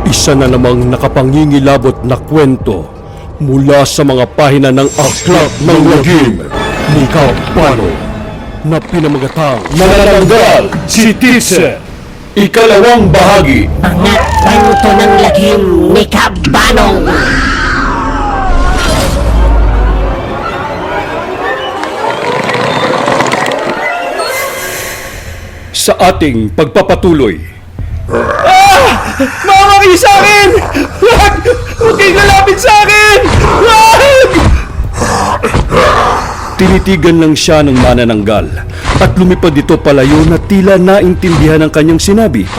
Isa na namang nakapangingilabot na kwento mula sa mga pahina ng Aklat ng Lagim ni Kabano na pinamagatang Nanananggal si Teacher. Ikalawang bahagi. Mga kwento ng lagim ni Kabano. Sa ating pagpapatuloy, Mama kayo sa akin! Wag! Huwag kayong lalapit sa akin! Wag! tinitigan lang siya ng manananggal at lumipad ito palayo na tila naintindihan ang kanyang sinabi.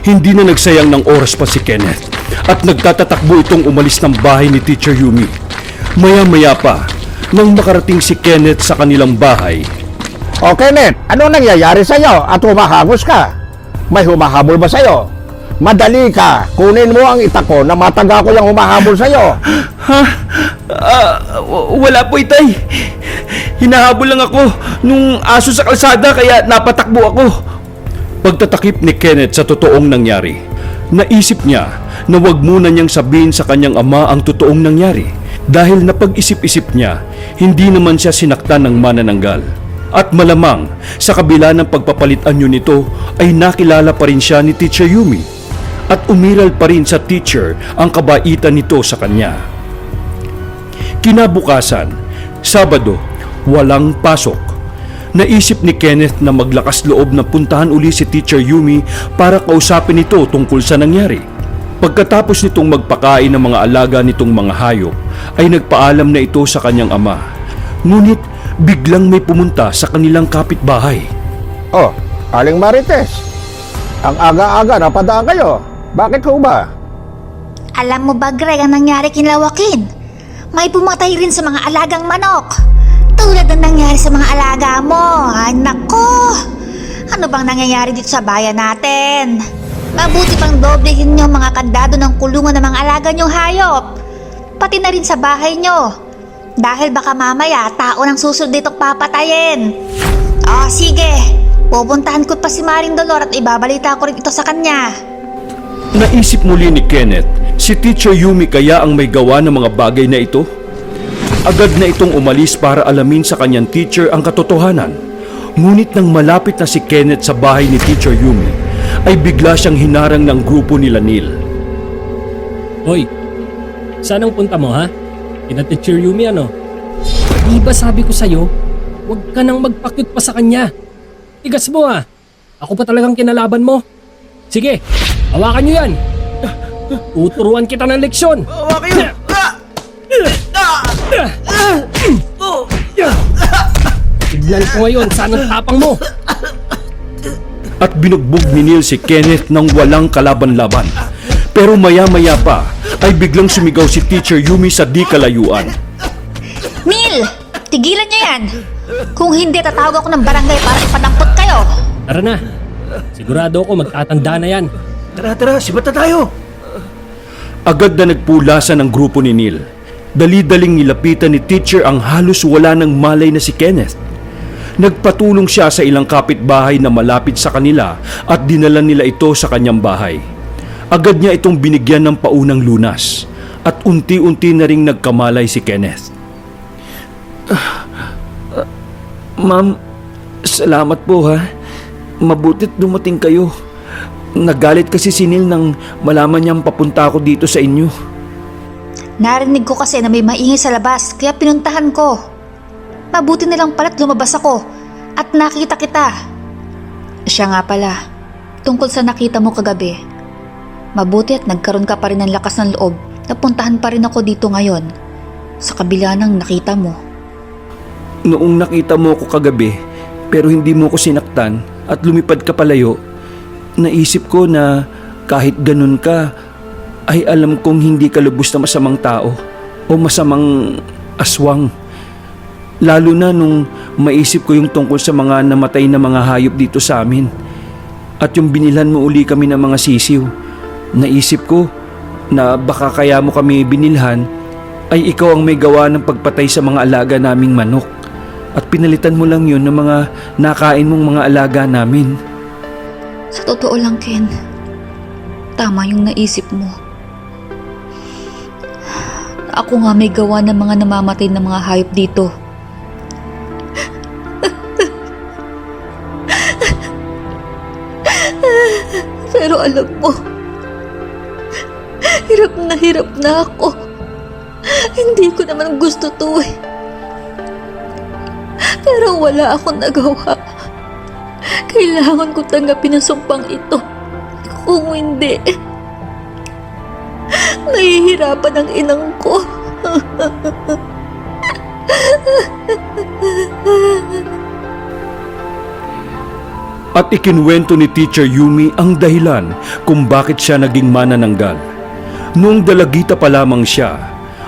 Hindi na nagsayang ng oras pa si Kenneth at nagtatatakbo itong umalis ng bahay ni Teacher Yumi. Maya-maya pa, nang makarating si Kenneth sa kanilang bahay, O Kenneth, ano nangyayari sa'yo at humahangos ka? May humahabol ba sa'yo? Madali ka, kunin mo ang itak ko na mataga ko yung humahabol sa'yo. Wala po, Itay. Hinahabol lang ako nung aso sa kalsada kaya napatakbo ako. pagtatakip ni Kenneth sa totoong nangyari, naisip niya na wag muna niyang sabihin sa kanyang ama ang totoong nangyari dahil napag-isip-isip niya hindi naman siya sinaktan ng manananggal. At malamang sa kabila ng pagpapalit anyo nito ay nakilala pa rin siya ni Teacher Yumi at umiral pa rin sa teacher ang kabaitan nito sa kanya. Kinabukasan, Sabado, walang pasok. Naisip ni Kenneth na maglakas loob na puntahan uli si Teacher Yumi para kausapin ito tungkol sa nangyari. Pagkatapos nitong magpakain ng mga alaga nitong mga hayop, ay nagpaalam na ito sa kanyang ama. Ngunit biglang may pumunta sa kanilang kapitbahay. Oh, Aling Marites, ang aga-aga napadaan kayo. Bakit ho ba? Alam mo ba, Greg, ang nangyari kina Joaquin? May pumatay rin sa mga alagang manok. Tulad ng nangyari sa mga alaga mo. Ay, nako! Ano bang nangyayari dito sa bayan natin? Mabuti pang doblehin nyo mga kandado ng kulungan ng mga alaga nyong hayop. Pati na rin sa bahay nyo. Dahil baka mamaya, tao nang susunod ditong papatayin. Oh, sige. Pupuntahan ko pa si Maring Dolor at ibabalita ko rin ito sa kanya. Naisip muli ni Kenneth, si Teacher Yumi kaya ang may gawa ng mga bagay na ito? Agad na itong umalis para alamin sa kanyang teacher ang katotohanan. Ngunit nang malapit na si Kenneth sa bahay ni Teacher Yumi, ay bigla siyang hinarang ng grupo nila Neil. Hoy, saan ang punta mo ha? Kina Teacher Yumi ano? Di ba sabi ko sa'yo, huwag ka nang magpakyut pa sa kanya. Tigas mo ha. Ako pa talagang kinalaban mo. Sige, hawakan nyo yan. Tuturuan kita ng leksyon. Hawa kayo! Tignan ko ngayon saan ang tapang mo. At binugbog ni Neil si Kenneth ng walang kalaban-laban. Pero maya-maya pa ay biglang sumigaw si Teacher Yumi sa di kalayuan. Neil! Tigilan nyo yan! Kung hindi, tatawag ako ng barangay para ipadampot kayo. Tara na. Sigurado ako magtatanda na yan. Tara, sibat na tayo! Agad na nagpulasan ang grupo ni Neil. Dali-daling nilapitan ni Teacher ang halos wala ng malay na si Kenneth. Nagpatulong siya sa ilang kapitbahay na malapit sa kanila at dinala nila ito sa kanyang bahay. Agad niya itong binigyan ng paunang lunas at unti-unti na ring nagkamalay si Kenneth. Ma'am, salamat po ha. Mabutit dumating kayo. Nagalit kasi si Neil nang malaman niyang papunta ako dito sa inyo. Narinig ko kasi na may maingay sa labas, kaya pinuntahan ko. Mabuti nilang pala't lumabas ako at nakita kita. Siya nga pala, tungkol sa nakita mo kagabi. Mabuti at nagkaroon ka pa rin ng lakas ng loob na puntahan pa rin ako dito ngayon sa kabila ng nakita mo. Noong nakita mo ko kagabi pero hindi mo ko sinaktan at lumipad ka palayo, naisip ko na kahit ganun ka ay alam kong hindi ka lubos na masamang tao o masamang aswang. Lalo na nung maisip ko yung tungkol sa mga namatay na mga hayop dito sa amin at yung binilhan mo uli kami ng mga sisiw. Naisip ko na baka kaya mo kami binilhan ay ikaw ang may gawa ng pagpatay sa mga alaga naming manok at pinalitan mo lang yun ng mga nakain mong mga alaga namin. Sa totoo lang, Ken, Tama yung naisip mo. Ako nga may gawa ng mga namamatay na mga hayop dito. Pero alam mo, hirap na ako. Hindi ko naman gusto to eh. Pero wala akong nagawa. Kailangan ko tanggapin ang sumpang ito. Kung hindi, nahihirapan ang inang ko. At ikinwento ni Teacher Yumi ang dahilan kung bakit siya naging manananggal. Noong dalagita pa lamang siya,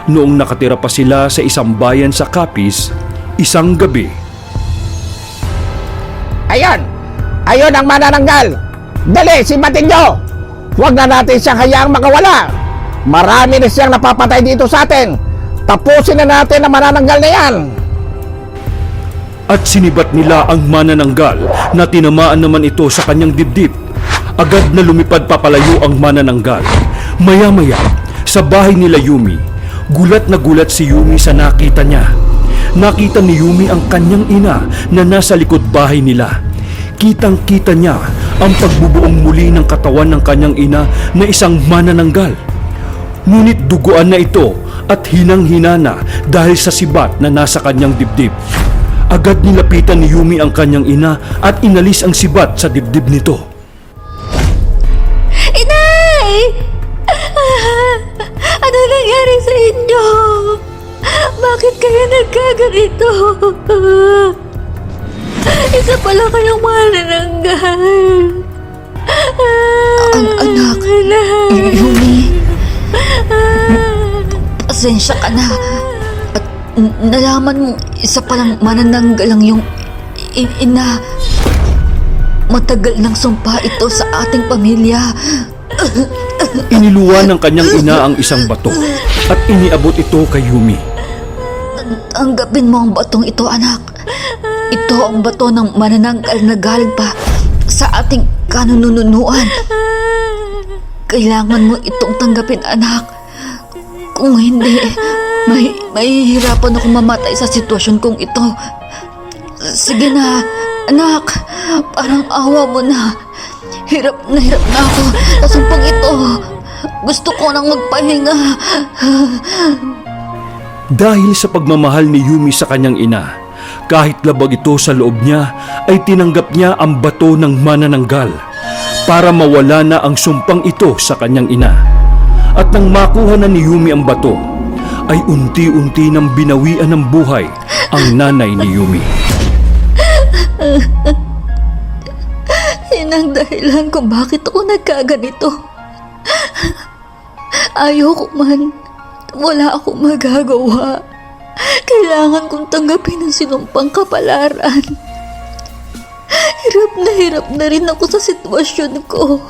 noong nakatira pa sila sa isang bayan sa Capiz, isang gabi. Ayon ang manananggal. Dali, simpatin nyo. Huwag na natin siyang hayaang makawala. Marami na siyang napapatay dito sa atin. Tapusin na natin ang manananggal na yan. At sinibat nila ang manananggal na tinamaan naman ito sa kanyang dibdib. Agad na lumipad papalayo ang manananggal. Maya-maya, sa bahay nila Yumi, gulat na gulat si Yumi sa nakita niya. Nakita ni Yumi ang kanyang ina na nasa likod bahay nila. Kitang-kita niya ang pagbubuong muli ng katawan ng kanyang ina na isang manananggal. Ngunit duguan na ito at hinang-hina na dahil sa sibat na nasa kanyang dibdib. Agad nilapitan ni Yumi ang kanyang ina at inalis ang sibat sa dibdib nito. Inay! Ano nangyari sa inyo? Bakit kayo nagkaganito? Isa pala kayong manananggal. Anak, Yumi, pasensya ka na. At nalaman mo, isa palang manananggal lang yung ina. Matagal nang sumpa ito sa ating pamilya. Iniluwa ng kanyang ina ang isang bato at iniabot ito kay Yumi. Tanggapin mo ang batong ito, anak. Ito ang bato ng manananggal na galing pa sa ating kanununuan. Kailangan mo itong tanggapin, anak. Kung hindi, mahihirapan ako mamatay sa sitwasyon kong ito. Sige na, anak. Parang awa mo na. Hirap na ako sa sumpang ito. Gusto ko nang magpahinga. Dahil sa pagmamahal ni Yumi sa kanyang ina, kahit labag ito sa loob niya, ay tinanggap niya ang bato ng manananggal para mawala na ang sumpang ito sa kanyang ina. At nang makuha na ni Yumi ang bato, ay unti-unti nang binawian ng buhay ang nanay ni Yumi. Yan ang dahilan kung bakit ako nagkaganito. Ayoko man. Wala akong magagawa. Kailangan kong tanggapin ang sinumpang kapalaran. Hirap na rin ako sa sitwasyon ko.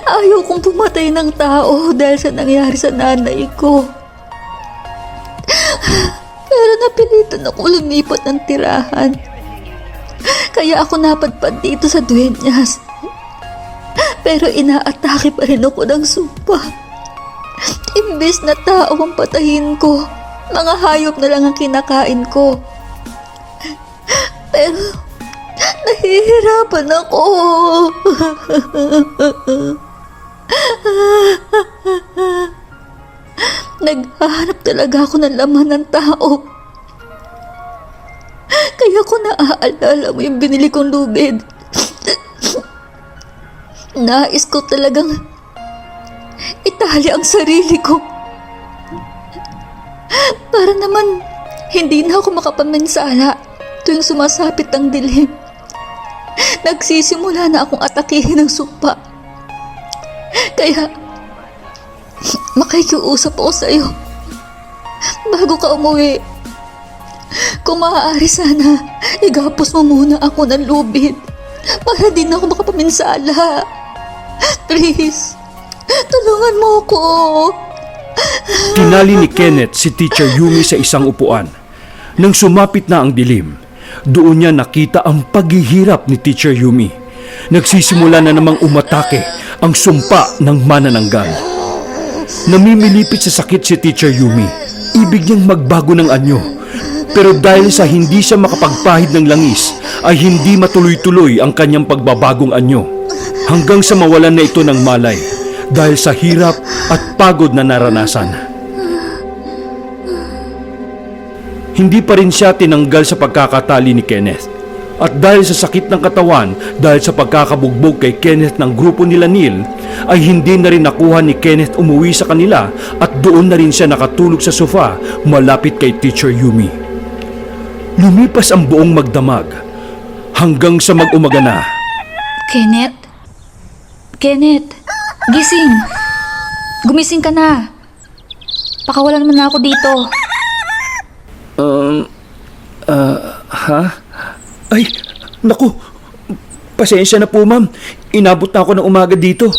Ayaw kong pumatay ng tao dahil sa nangyari sa nanay ko. Pero napilitan ako lumipat ng tirahan. Kaya ako napadpad dito sa Dueñas. Pero inaatake pa rin ako ng sumpa. Imbes na tao ang patayin ko, mga hayop na lang ang kinakain ko. Pero nahihirapan ako. Naghahanap talaga ako ng laman ng tao. Kaya ko naaalala mo yung binili kong lubid. Nais ko talagang itali ang sarili ko. Para naman hindi na ako makapaminsala tuwing sumasapit ang dilim. Nagsisimula na akong atakihin ng sumpa. Kaya makikiusap ako sa iyo. Bago ka umuwi, kung maaari sana, igapos mo muna ako ng lubid para di na ako makapaminsala. Please, tulungan mo ko. Tinali ni Kenneth si Teacher Yumi sa isang upuan. Nang sumapit na ang dilim, doon niya nakita ang paghihirap ni Teacher Yumi. nagsisimula na namang umatake ang sumpa ng manananggal. Namimilipit sa sakit si Teacher Yumi. Ibig niyang magbago ng anyo. Pero dahil sa hindi siya makapagpahid ng langis, ay hindi matuloy-tuloy ang kanyang pagbabagong anyo. Hanggang sa mawalan na ito ng malay dahil sa hirap at pagod na naranasan. Hindi pa rin siya tinanggal sa pagkakatali ni Kenneth. At dahil sa sakit ng katawan, dahil sa pagkakabugbog kay Kenneth ng grupo nila Neil, ay hindi na rin nakuha ni Kenneth umuwi sa kanila at doon na rin siya nakatulog sa sofa malapit kay Teacher Yumi. Lumipas ang buong magdamag hanggang sa mag-umaga na. Kenneth? Kenneth! Gising! Gumising ka na! Pakawalan mo na ako dito. Ha? Ay, naku. Pasensya na po, ma'am. Inabot na ako ng umaga dito.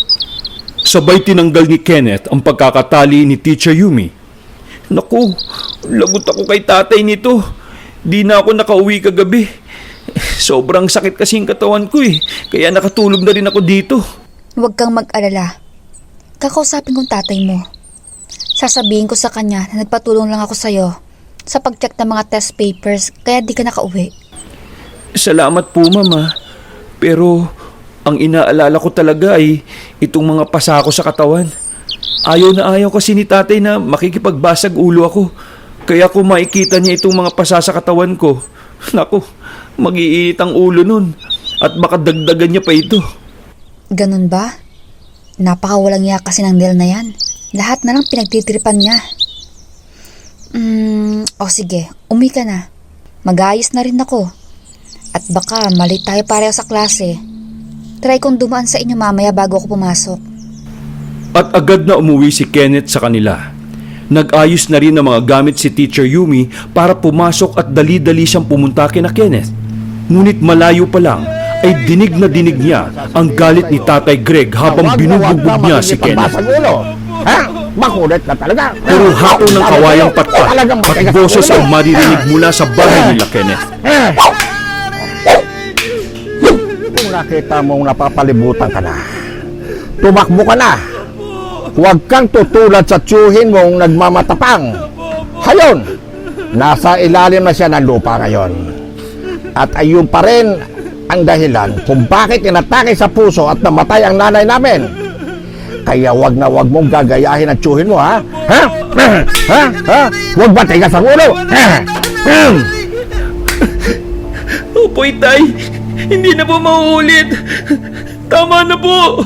Sabay tinanggal ni Kenneth ang pagkakatali ni Teacher Yumi. Naku, lagot ako kay tatay nito. Di na ako nakauwi kagabi. Sobrang sakit kasi yung katawan ko eh. Kaya nakatulog na rin ako dito. Huwag kang mag-alala. Kakausapin kong tatay mo. Sasabihin ko sa kanya na nagpatulong lang ako sa'yo sa pag-check ng mga test papers kaya di ka nakauwi. Salamat po, mama. Pero ang inaalala ko talaga ay itong mga pasako sa katawan. Ayaw na ayaw kasi ni tatay na makikipagbasag ulo ako. Kaya kung makikita niya itong mga pasa sa katawan ko, naku, mag-iinit ang ulo nun at baka dagdagan niya pa ito. Ganun ba? Napakawalang iya kasi ng Neil na yan. Lahat na lang pinagtitripan niya. O sige, umuwi ka na. Mag-aayos na rin ako. At baka mali tayo pareho sa klase. Try kong dumaan sa inyo mamaya bago ako pumasok. At agad na umuwi si Kenneth sa kanila. Nag-ayos na rin ng mga gamit si Teacher Yumi para pumasok at dali-dali siyang pumunta kina Kenneth. Ngunit malayo pa lang ay dinig na dinig niya ang galit ni Tatay Greg habang binubugbog niya si Kenneth. Ha? Makulit na talaga. Puro hato ng kawayang patpat at boses ang maririnig mula sa bahay nila Kenneth. Kung nakita mong napapalibutan ka na, tumakbo ka na. Huwag kang tutulad sa tiyuhin mong nagmamatapang. Hayon, nasa ilalim na siya ng lupa ngayon. At ayun pa rin ang dahilan kung bakit inatake sa puso at namatay ang nanay namin. Kaya wag na wag mong gagayahin ang tiyuhin mo, ha? Ha? Ha? Ha? Huwag ba tigas ang ulo? Opo, Itay. Hindi na po mauulit. Tama na po.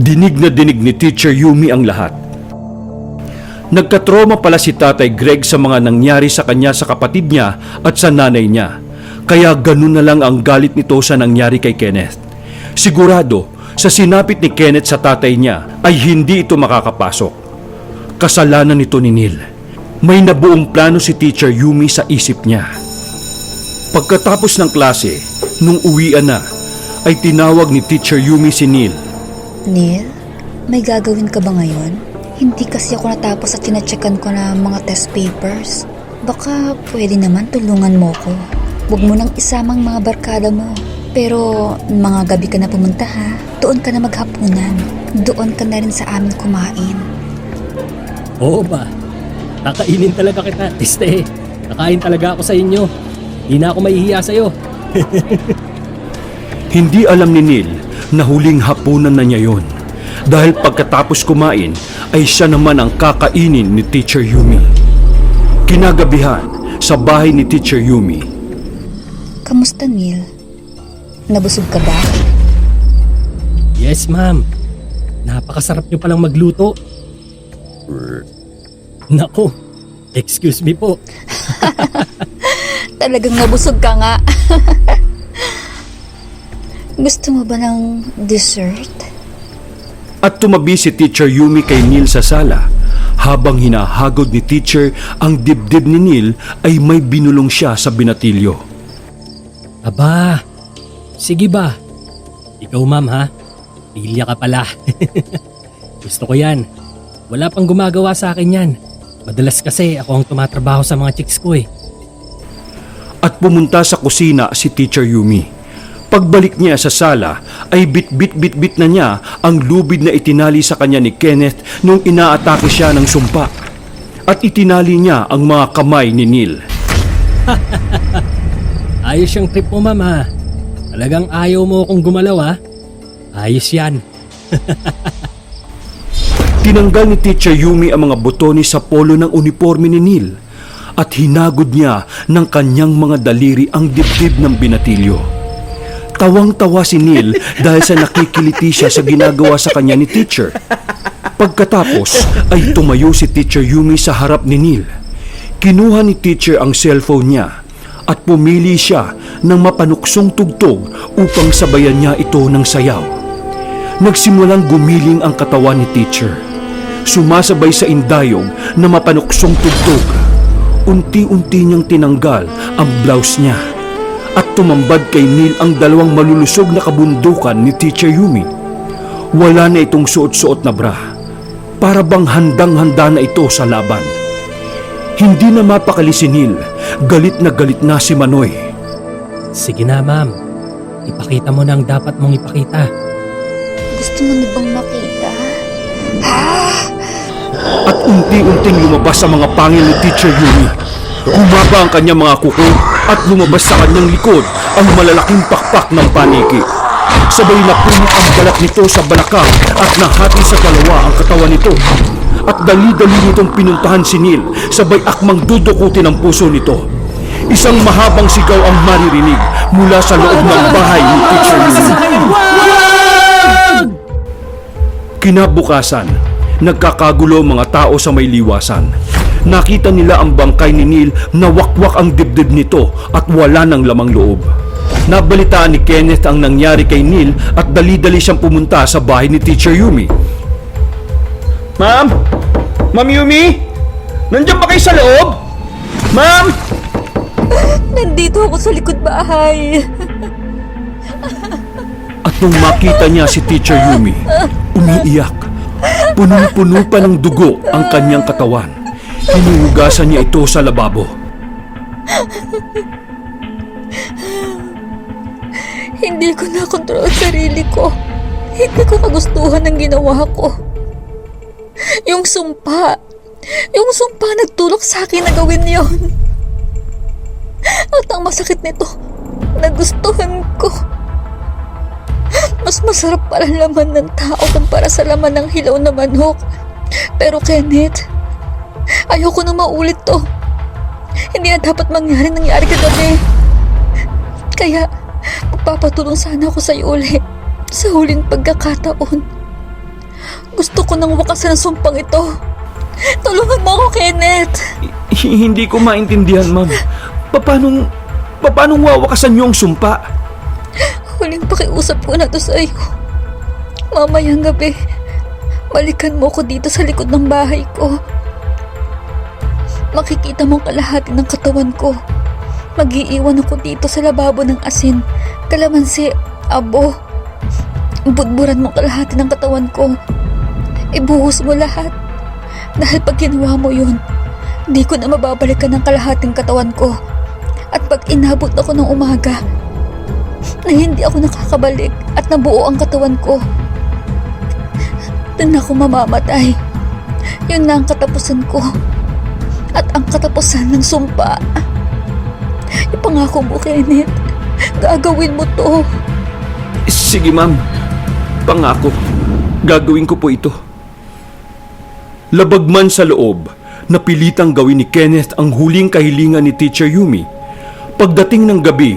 Dinig na dinig ni Teacher Yumi ang lahat. Nagkatroma pala si Tatay Greg sa mga nangyari sa kanya sa kapatid niya at sa nanay niya. Kaya ganun na lang ang galit nito sa nangyari kay Kenneth. Sigurado, sa sinapit ni Kenneth sa tatay niya ay hindi ito makakapasok. Kasalanan nito ni Neil. May nabuong plano si Teacher Yumi sa isip niya. Pagkatapos ng klase, nung uwian na, ay tinawag ni Teacher Yumi si Neil. Neil, may gagawin ka ba ngayon? Hindi kasi ako natapos at tinacheckan ko na mga test papers. Baka pwede naman tulungan mo ko. Huwag mo nang isamang mga barkada mo. Pero mga gabi ka na pumunta ha. Doon ka na maghapunan. Doon ka na rin sa amin kumain. Oo ba? Kakainin talaga kita, tiste. Kakain talaga ako sa inyo. Hindi na ako mahihiya sa'yo. Hindi alam ni Neil na huling hapunan na niya yon. Dahil pagkatapos kumain ay siya naman ang kakainin ni Teacher Yumi. Kinagabihan sa bahay ni Teacher Yumi. Kamusta, Neil? Nabusog ka ba? Yes, ma'am. Napakasarap niyo palang magluto. Nako, excuse me po. Talagang nabusog ka nga. Gusto mo ba ng dessert? At tumabi si Teacher Yumi kay Neil sa sala. Habang hinahagod ni Teacher ang dibdib ni Neil ay may binulong siya sa binatilyo. Aba, sige ba? Ikaw ma'am ha? Pilya ka pala. Gusto ko yan. Wala pang gumagawa sa akin yan. Madalas kasi ako ang tumatrabaho sa mga chicks ko eh. at pumunta sa kusina si Teacher Yumi. Pagbalik niya sa sala ay bit-bit na niya ang lubid na itinali sa kanya ni Kenneth nung inaatake siya ng sumpa. At itinali niya ang mga kamay ni Neil. Ayos yung trip mo, ma'am, ha? Talagang ayaw mo akong gumalaw, ha? Ayos yan. Tinanggal ni Teacher Yumi ang mga botones sa polo ng uniforme ni Neil at hinagod niya ng kanyang mga daliri ang dibdib ng binatilyo. Tawang-tawa si Neil dahil sa nakikiliti siya sa ginagawa sa kanya ni Teacher. Pagkatapos ay tumayo si Teacher Yumi sa harap ni Neil. Kinuha ni Teacher ang cellphone niya at pumili siya ng mapanuksong tugtog upang sabayan niya ito ng sayaw. Nagsimulang gumiling ang katawan ni Teacher. Sumasabay sa indayog na mapanuksong tugtog. Unti-unti niyang tinanggal ang blouse niya at tumambad kay Neil ang dalawang malulusog na kabundukan ni Teacher Yumi. Wala na itong suot-suot na bra. Para bang handang-handa na ito sa laban. Hindi na mapakali si Neil. Galit na si Manoy. Sige na, ma'am. Ipakita mo na ang dapat mong ipakita. Gusto mo na bang makita? At unti-unting lumabas sa mga pangil ni Teacher Yumi. Humaba ang kanyang mga kuko at lumabas sa kanyang likod ang malalaking pakpak ng paniki. Sabay na punit ang balat nito sa balakang at nahati sa dalawa ang katawan nito. At dali-dali nitong pinuntahan si Neil, sabay akmang dudukutin ang puso nito. Isang mahabang sigaw ang maririnig mula sa loob ng bahay ni Teacher Yumi. Kinabukasan, nagkakagulo mga tao sa may liwasan. Nakita nila ang bangkay ni Neil na wakwak ang dibdib nito at wala ng lamang loob. Nabalitaan ni Kenneth ang nangyari kay Neil at dali-dali siyang pumunta sa bahay ni Teacher Yumi. Ma'am? Ma'am Yumi? Nandiyan ba kayo sa loob? Ma'am? Nandito ako sa likod bahay. At nung makita niya si Teacher Yumi, umiiyak. Punong-puno pa ng dugo ang kanyang katawan. Hinuhugasan niya ito sa lababo. Hindi ko nakontrol ang sarili ko. Hindi ko nagustuhan ang ginawa ko. Yung sumpa nagtulak sa akin na gawin yon. At ang masakit nito, nagustuhan ko. Mas masarap para laman ng tao kumpara sa laman ng hilaw na manok. Pero Kenneth, ayoko na maulit to. Hindi na dapat nangyari kagabi. Kaya, magpapatulong sana ako sa iyo ulit sa huling pagkakataon. Gusto ko nang wakasan ang sumpang ito. Tulungan mo ako, Kenneth. Hindi ko maintindihan, ma'am. Paano wawakasan niyo ang sumpa? Huling pakiusap ko na to sa iyo. Mamayang gabi, balikan mo ko dito sa likod ng bahay ko. Makikita mong kalahati ng katawan ko. Mag-iiwan ako dito sa lababo ng asin, kalamansi, abo. Budburan mo kalahati ng katawan ko. Ibuhos mo lahat. Dahil pag ginawa mo yun, di ko na mababalikan ng kalahating katawan ko. At pag inabot ako ng umaga, na hindi ako nakakabalik at nabuo ang katawan ko, doon ako mamamatay. Yun na ang katapusan ko. At ang katapusan ng sumpa. Ipangako mo, Kenneth. Gagawin mo to. Sige, ma'am. Pangako. Gagawin ko po ito. Labag man sa loob, napilitang gawin ni Kenneth ang huling kahilingan ni Teacher Yumi. Pagdating ng gabi,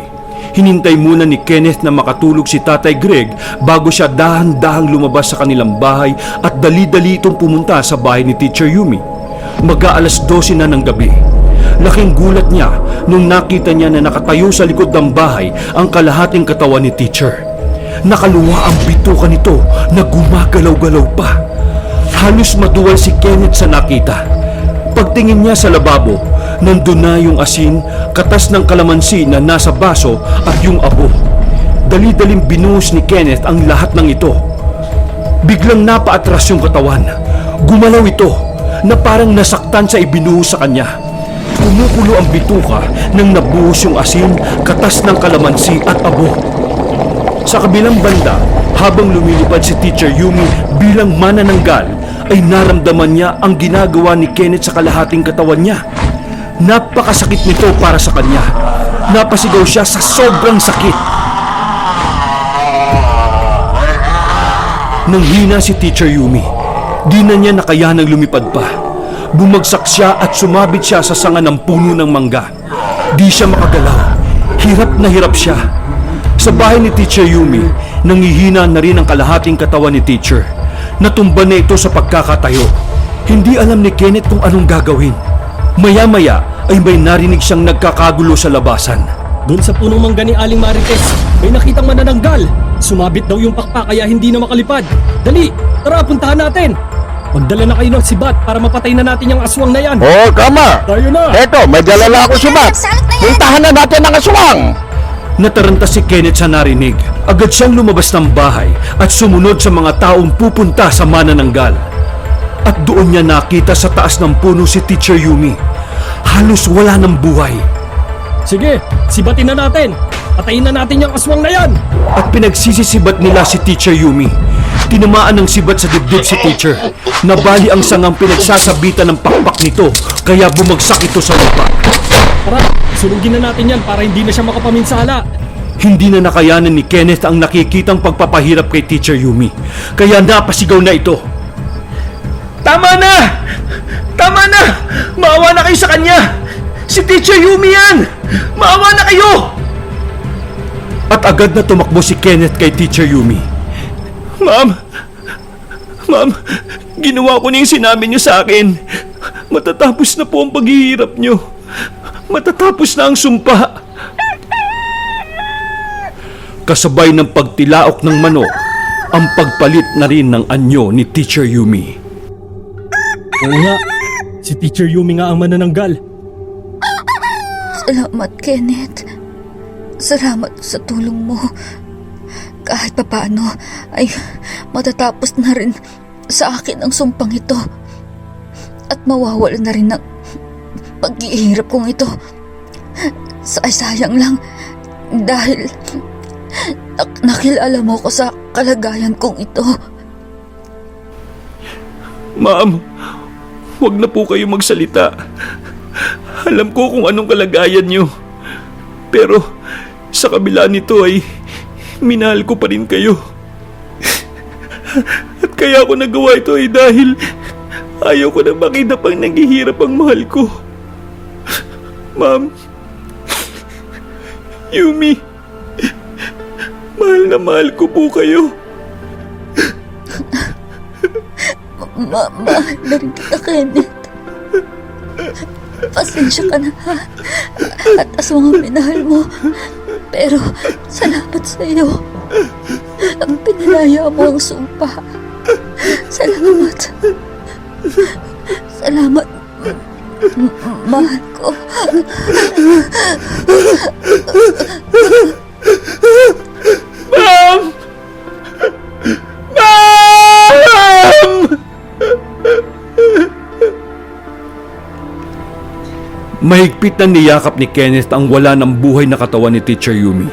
hinintay muna ni Kenneth na makatulog si Tatay Greg bago siya dahan-dahang lumabas sa kanilang bahay at dali-dali itong pumunta sa bahay ni Teacher Yumi. Mag-aalas 12 na ng gabi. Laking gulat niya nung nakita niya na nakatayo sa likod ng bahay ang kalahating katawan ni Teacher. Nakaluwa ang bituka nito na gumagalaw-galaw pa. Halos maduwal si Kenneth sa nakita. Pagtingin niya sa lababo, nandun na yung asin, katas ng kalamansi na nasa baso at yung abo. Dali-daling binuhos ni Kenneth ang lahat ng ito. Biglang napaatras yung katawan. Gumalaw ito na parang nasaktan sa ibinuhos sa kanya. Kumukulo ang bituka nang nabuhos yung asin, katas ng kalamansi at abo. Sa kabilang banda, habang lumilipad si Teacher Yumi bilang manananggal, ay naramdaman niya ang ginagawa ni Kenneth sa kalahating katawan niya. Napakasakit nito para sa kanya. Napasigaw siya sa sobrang sakit. Nanghina si Teacher Yumi. Di na niya nakayanang lumipad pa. Bumagsak siya at sumabit siya sa sanga ng puno ng mangga. Di siya makagalaw. Hirap na hirap siya. Sa bahay ni Teacher Yumi, nangihina na rin ang kalahating katawan ni Teacher. Natumba na ito sa pagkakatayo. Hindi alam ni Kenneth kung anong gagawin. Maya-maya ay may narinig siyang nagkakagulo sa labasan. Doon sa punong mangga ni Aling Marites, may nakitang manananggal. Sumabit daw yung pakpak kaya hindi na makalipad. Dali, tara puntahan natin. Magdala na kayo ng sibat para mapatay na natin yung aswang na yan. Oo, tama. Tayo na. Eto, may dalala ako si Matt. Salot na yan! Puntahan na natin ang aswang! Nataranta si Kenneth sa narinig. Agad siyang lumabas ng bahay at sumunod sa mga taong pupunta sa manananggal. At doon niya nakita sa taas ng puno si Teacher Yumi. Halos wala ng buhay. Sige, sibatin na natin. Patayin na natin yung aswang na yan. At pinagsisisibat nila si Teacher Yumi. Tinamaan ng sibat sa dibdib si Teacher. Nabali ang sangang pinagsasabitan ng pakpak nito, kaya bumagsak ito sa lupa. Tara, sunugin na natin yan para hindi na siya makapaminsala. Hindi na nakayanan ni Kenneth ang nakikitang pagpapahirap kay Teacher Yumi, kaya napasigaw na ito. Tama na! Tama na! Maawa na kayo sa kanya! Si Teacher Yumi yan! Maawa na kayo! At agad na tumakbo si Kenneth kay Teacher Yumi. Ma'am! Ma'am! Ginawa ko na yung sinabi niyo sa akin. Matatapos na po ang paghihirap niyo. Matatapos na ang sumpa. Kasabay ng pagtilaok ng manok, ang pagpalit na rin ng anyo ni Teacher Yumi. Oo nga, si Teacher Yumi nga ang manananggal. Salamat, Kenneth. Salamat sa tulong mo. Kahit papaano ay matatapos na rin sa akin ang sumpang ito. At mawawala na rin ng pag-iirap kong ito. Sayang lang dahil nakilala mo ko sa kalagayan kong ito. Ma'am, huwag na po kayo magsalita. Alam ko kung anong kalagayan niyo. Pero sa kabila nito ay minahal ko pa rin kayo. At kaya ako nagawa ito ay dahil ayaw ko na makita pang naghihirap ang mahal ko. Ma'am, Yumi, mahal na mahal ko po kayo. Mahal na rin kita, Kenneth. Pasensya ka na, ha? At sa mga minahal mo. Pero salamat sa iyo. Pinalaya mo ang sumpa. Salamat. Salamat. Mahal ko. Ma'am! Ma'am! Mahigpit na niyakap ni Kenneth ang wala ng buhay na katawan ni Teacher Yumi.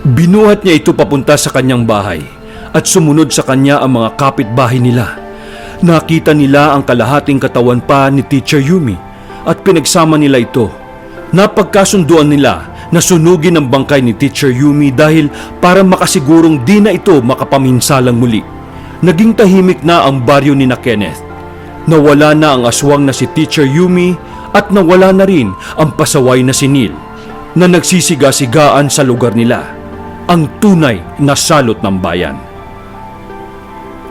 Binuhat niya ito papunta sa kanyang bahay at sumunod sa kanya ang mga kapitbahay nila. Nakita nila ang kalahating katawan pa ni Teacher Yumi at pinagsama nila ito. Napagkasunduan nila na sunugin ang bangkay ni Teacher Yumi dahil para makasigurong di na ito makapaminsalang muli. Naging tahimik na ang baryo ni na Kenneth. Nawala na ang aswang na si Teacher Yumi at nawala na rin ang pasaway na si Neil na nagsisiga-sigaan sa lugar nila, ang tunay na salot ng bayan.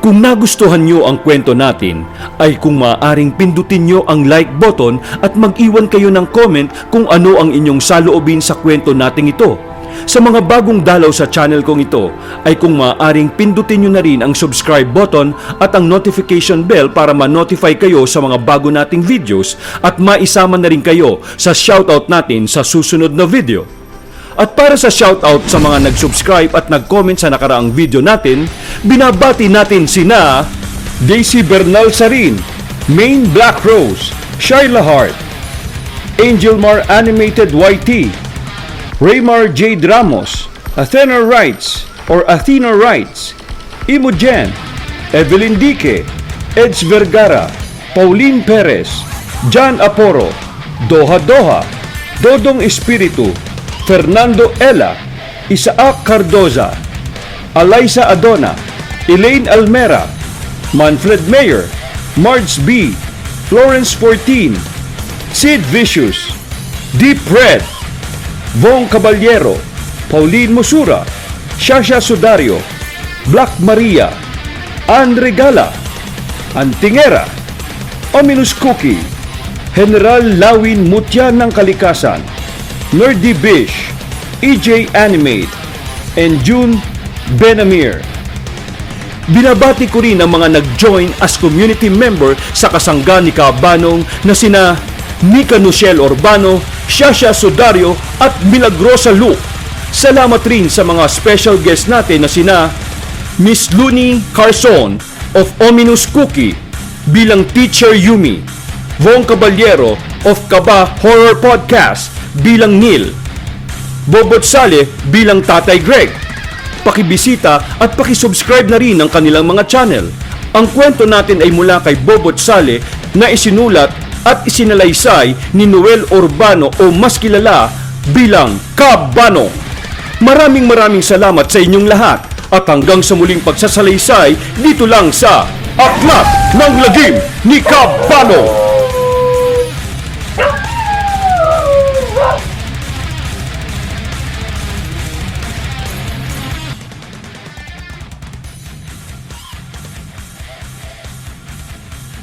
Kung nagustuhan nyo ang kwento natin, ay kung maaaring pindutin nyo ang like button at mag-iwan kayo ng comment kung ano ang inyong saloobin sa kwento nating ito. Sa mga bagong dalaw sa channel kong ito, ay kung maaaring pindutin nyo na rin ang subscribe button at ang notification bell para ma-notify kayo sa mga bago nating videos at maisama na rin kayo sa shoutout natin sa susunod na video. At para sa shoutout sa mga nag-subscribe at nag-comment sa nakaraang video natin, binabati natin sina Daisy Bernal Sarin, Main Black Rose, Shyla Hart, Angelmar Animated YT, Raymar J. Ramos, Athena Writes or Athena Writes, Imogen, Evelyn Dique, Eds Vergara, Pauline Perez, John Aporo, Doha Doha, Dodong Espiritu, Fernando Ella, Isaac Cardoza, Alaysa Adona, Elaine Almera, Manfred Mayer, Marge B, Florence 14, Sid Vicious, Deep Red, Vong Caballero, Pauline Mosura, Shasha Sudario, Black Maria, Andre Gala, Antingera, Ominous Cookie, General Lawin Mutya ng Kalikasan, Nerdy Bish, EJ Animate, and June Benamir. Binabati ko rin ang mga nag-join as community member sa kasangga ni Kabanong na sina Nika Nuciel Urbano, Shasha Sudario at Milagrosa Luke. Salamat rin sa mga special guest natin na sina Miss Luni Carson of Ominous Cookie bilang Teacher Yumi, Vong Caballero of Kaba Horror Podcast bilang Neil, Bobot Sale bilang Tatay Greg. Pakibisita at pakisubscribe na rin ang kanilang mga channel. Ang kwento natin ay mula kay Bobot Sale na isinulat at isinalaysay ni Noel Urbano o mas kilala bilang Kabano. Maraming salamat sa inyong lahat at hanggang sa muling pagsasalaysay dito lang sa Aklat ng Lagim ni Kabano.